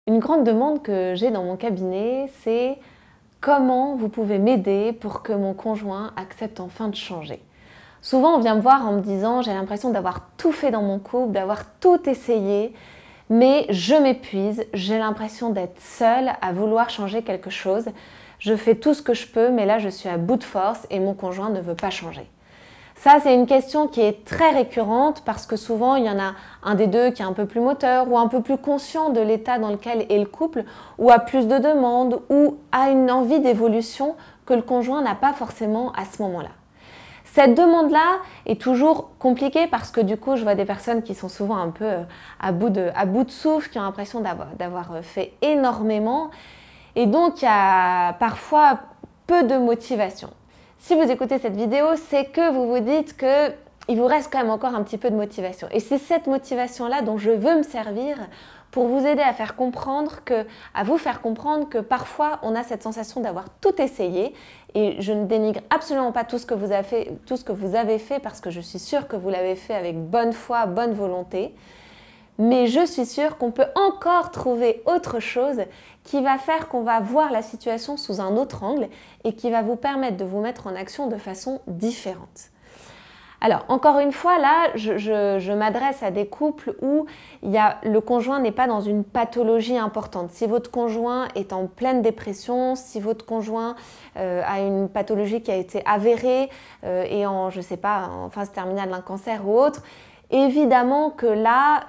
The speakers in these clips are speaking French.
Une grande demande que j'ai dans mon cabinet, c'est comment vous pouvez m'aider pour que mon conjoint accepte enfin de changer. Souvent, on vient me voir en me disant j'ai l'impression d'avoir tout fait dans mon couple, d'avoir tout essayé, mais je m'épuise, j'ai l'impression d'être seule à vouloir changer quelque chose. Je fais tout ce que je peux, mais là, je suis à bout de force et mon conjoint ne veut pas changer. Ça, c'est une question qui est très récurrente parce que souvent, il y en a un des deux qui est un peu plus moteur ou un peu plus conscient de l'état dans lequel est le couple ou a plus de demandes ou a une envie d'évolution que le conjoint n'a pas forcément à ce moment-là. Cette demande-là est toujours compliquée parce que du coup, je vois des personnes qui sont souvent un peu à bout de souffle, qui ont l'impression d'avoir fait énormément et donc il y a parfois peu de motivation. Si vous écoutez cette vidéo, c'est que vous vous dites qu'il vous reste quand même encore un petit peu de motivation. Et c'est cette motivation-là dont je veux me servir pour vous aider à vous faire comprendre que parfois on a cette sensation d'avoir tout essayé. Et je ne dénigre absolument pas tout ce que vous avez fait parce que je suis sûre que vous l'avez fait avec bonne foi, bonne volonté. Mais je suis sûre qu'on peut encore trouver autre chose qui va faire qu'on va voir la situation sous un autre angle et qui va vous permettre de vous mettre en action de façon différente. Alors, encore une fois, là, je m'adresse à des couples où le conjoint n'est pas dans une pathologie importante. Si votre conjoint est en pleine dépression, si votre conjoint a une pathologie qui a été avérée et je ne sais pas, en phase terminale d'un cancer ou autre, évidemment que là,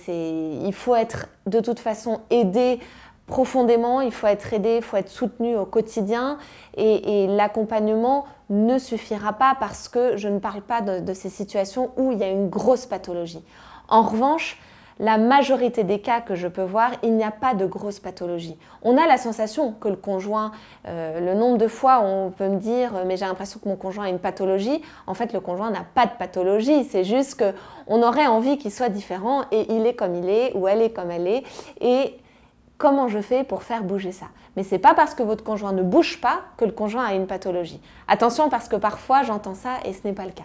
il faut être de toute façon aidé profondément, il faut être aidé, il faut être soutenu au quotidien et l'accompagnement ne suffira pas parce que je ne parle pas de ces situations où il y a une grosse pathologie. En revanche, la majorité des cas que je peux voir, il n'y a pas de grosse pathologie. On a la sensation que le conjoint, le nombre de fois où on peut me dire « mais j'ai l'impression que mon conjoint a une pathologie », en fait le conjoint n'a pas de pathologie, c'est juste qu'on aurait envie qu'il soit différent et il est comme il est ou elle est comme elle est et comment je fais pour faire bouger ça? Mais ce n'est pas parce que votre conjoint ne bouge pas que le conjoint a une pathologie. Attention parce que parfois j'entends ça et ce n'est pas le cas.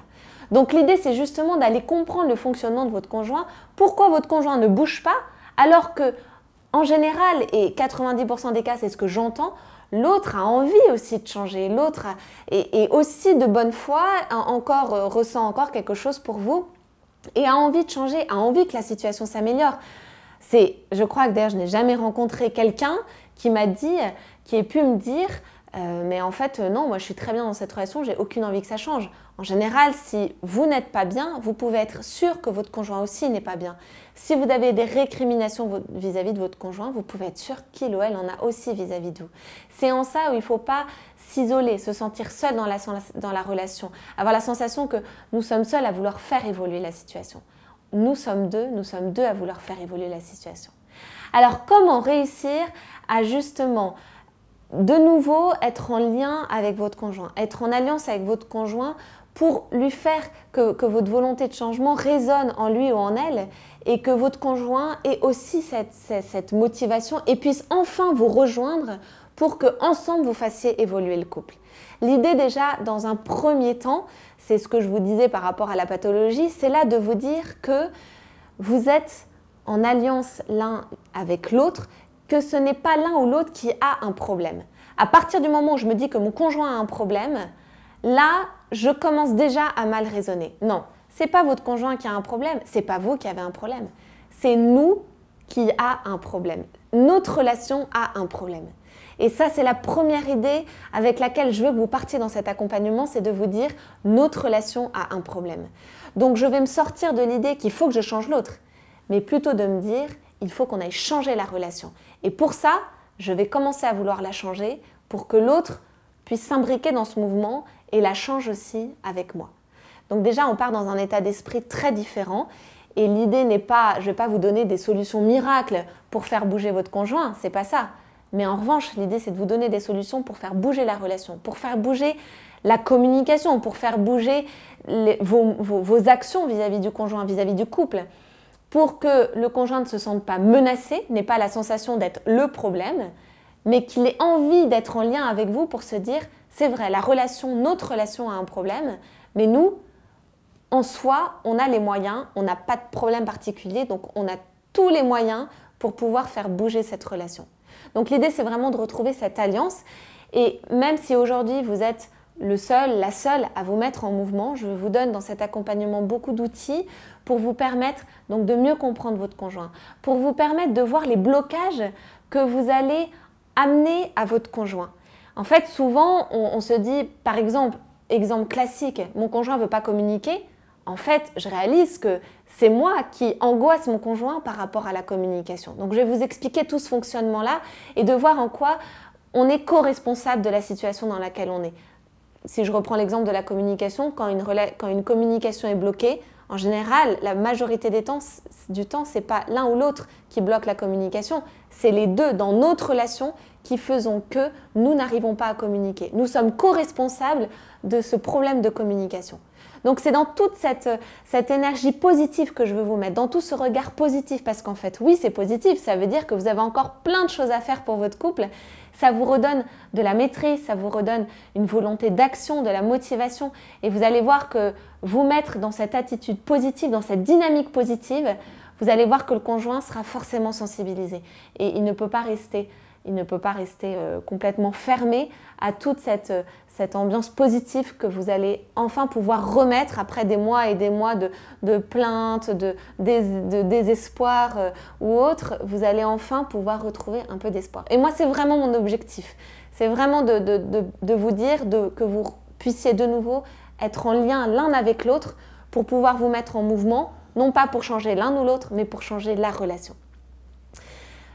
Donc l'idée c'est justement d'aller comprendre le fonctionnement de votre conjoint, pourquoi votre conjoint ne bouge pas alors que en général, et 90% des cas c'est ce que j'entends, l'autre a envie aussi de changer, l'autre est aussi de bonne foi, ressent encore quelque chose pour vous et a envie de changer, a envie que la situation s'améliore. Je crois que d'ailleurs je n'ai jamais rencontré quelqu'un qui ait pu me dire mais en fait non, moi je suis très bien dans cette relation, j'ai aucune envie que ça change. En général, si vous n'êtes pas bien, vous pouvez être sûr que votre conjoint aussi n'est pas bien. Si vous avez des récriminations vis-à-vis de votre conjoint, vous pouvez être sûr qu'il ou elle en a aussi vis-à-vis de vous. C'est en ça où il ne faut pas s'isoler, se sentir seul dans la relation, avoir la sensation que nous sommes seuls à vouloir faire évoluer la situation. Nous sommes deux à vouloir faire évoluer la situation. Alors, comment réussir à justement, de nouveau, être en lien avec votre conjoint, être en alliance avec votre conjoint pour lui faire que votre volonté de changement résonne en lui ou en elle et que votre conjoint ait aussi cette motivation et puisse enfin vous rejoindre pour qu'ensemble vous fassiez évoluer le couple. L'idée déjà, dans un premier temps, c'est ce que je vous disais par rapport à la pathologie, c'est là de vous dire que vous êtes en alliance l'un avec l'autre, que ce n'est pas l'un ou l'autre qui a un problème. À partir du moment où je me dis que mon conjoint a un problème, là, je commence déjà à mal raisonner. Non, ce n'est pas votre conjoint qui a un problème, ce n'est pas vous qui avez un problème. C'est nous qui a un problème. Notre relation a un problème. Et ça, c'est la première idée avec laquelle je veux que vous partiez dans cet accompagnement, c'est de vous dire « notre relation a un problème ». Donc, je vais me sortir de l'idée qu'il faut que je change l'autre, mais plutôt de me dire « il faut qu'on aille changer la relation ». Et pour ça, je vais commencer à vouloir la changer pour que l'autre puisse s'imbriquer dans ce mouvement et la change aussi avec moi. Donc déjà, on part dans un état d'esprit très différent. Et l'idée n'est pas, je ne vais pas vous donner des solutions miracles pour faire bouger votre conjoint, c'est pas ça. Mais en revanche, l'idée c'est de vous donner des solutions pour faire bouger la relation, pour faire bouger la communication, pour faire bouger vos actions vis-à-vis du conjoint, vis-à-vis du couple, pour que le conjoint ne se sente pas menacé, n'ait pas la sensation d'être le problème, mais qu'il ait envie d'être en lien avec vous pour se dire c'est vrai, notre relation a un problème, mais nous, en soi, on a les moyens, on n'a pas de problème particulier, donc on a tous les moyens pour pouvoir faire bouger cette relation. Donc l'idée, c'est vraiment de retrouver cette alliance. Et même si aujourd'hui, vous êtes le seul, la seule à vous mettre en mouvement, je vous donne dans cet accompagnement beaucoup d'outils pour vous permettre donc de mieux comprendre votre conjoint, pour vous permettre de voir les blocages que vous allez amener à votre conjoint. En fait, souvent, on se dit, par exemple classique, mon conjoint ne veut pas communiquer. En fait, je réalise que c'est moi qui angoisse mon conjoint par rapport à la communication. Donc, je vais vous expliquer tout ce fonctionnement-là et de voir en quoi on est co-responsable de la situation dans laquelle on est. Si je reprends l'exemple de la communication, quand une communication est bloquée, en général, la majorité du temps, ce n'est pas l'un ou l'autre qui bloque la communication, c'est les deux dans notre relation qui faisons que nous n'arrivons pas à communiquer. Nous sommes co-responsables de ce problème de communication. Donc c'est dans toute cette énergie positive que je veux vous mettre, dans tout ce regard positif, parce qu'en fait, oui, c'est positif, ça veut dire que vous avez encore plein de choses à faire pour votre couple, ça vous redonne de la maîtrise, ça vous redonne une volonté d'action, de la motivation, et vous allez voir que vous mettre dans cette attitude positive, dans cette dynamique positive, vous allez voir que le conjoint sera forcément sensibilisé, et il ne peut pas rester complètement fermé à toute cette ambiance positive que vous allez enfin pouvoir remettre après des mois et des mois de plaintes, de désespoir ou autre. Vous allez enfin pouvoir retrouver un peu d'espoir. Et moi, c'est vraiment mon objectif. C'est vraiment de vous dire que vous puissiez de nouveau être en lien l'un avec l'autre pour pouvoir vous mettre en mouvement, non pas pour changer l'un ou l'autre, mais pour changer la relation.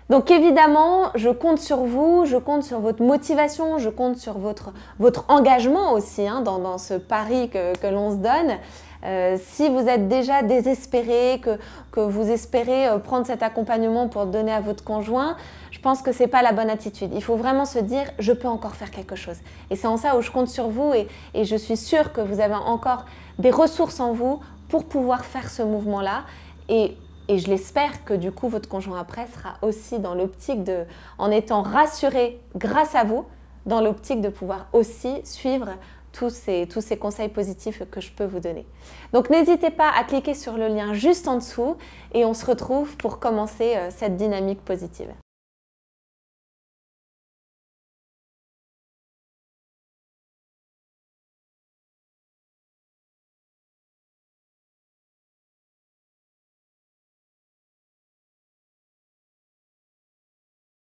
Donc évidemment, je compte sur vous, je compte sur votre motivation, je compte sur votre engagement aussi dans ce pari que l'on se donne. Si vous êtes déjà désespéré, que vous espérez prendre cet accompagnement pour le donner à votre conjoint, je pense que ce n'est pas la bonne attitude. Il faut vraiment se dire « je peux encore faire quelque chose ». Et c'est en ça où je compte sur vous et je suis sûre que vous avez encore des ressources en vous pour pouvoir faire ce mouvement-là. Et je l'espère que du coup, votre conjoint après sera aussi dans l'optique en étant rassuré grâce à vous, dans l'optique de pouvoir aussi suivre tous ces conseils positifs que je peux vous donner. Donc n'hésitez pas à cliquer sur le lien juste en dessous et on se retrouve pour commencer cette dynamique positive.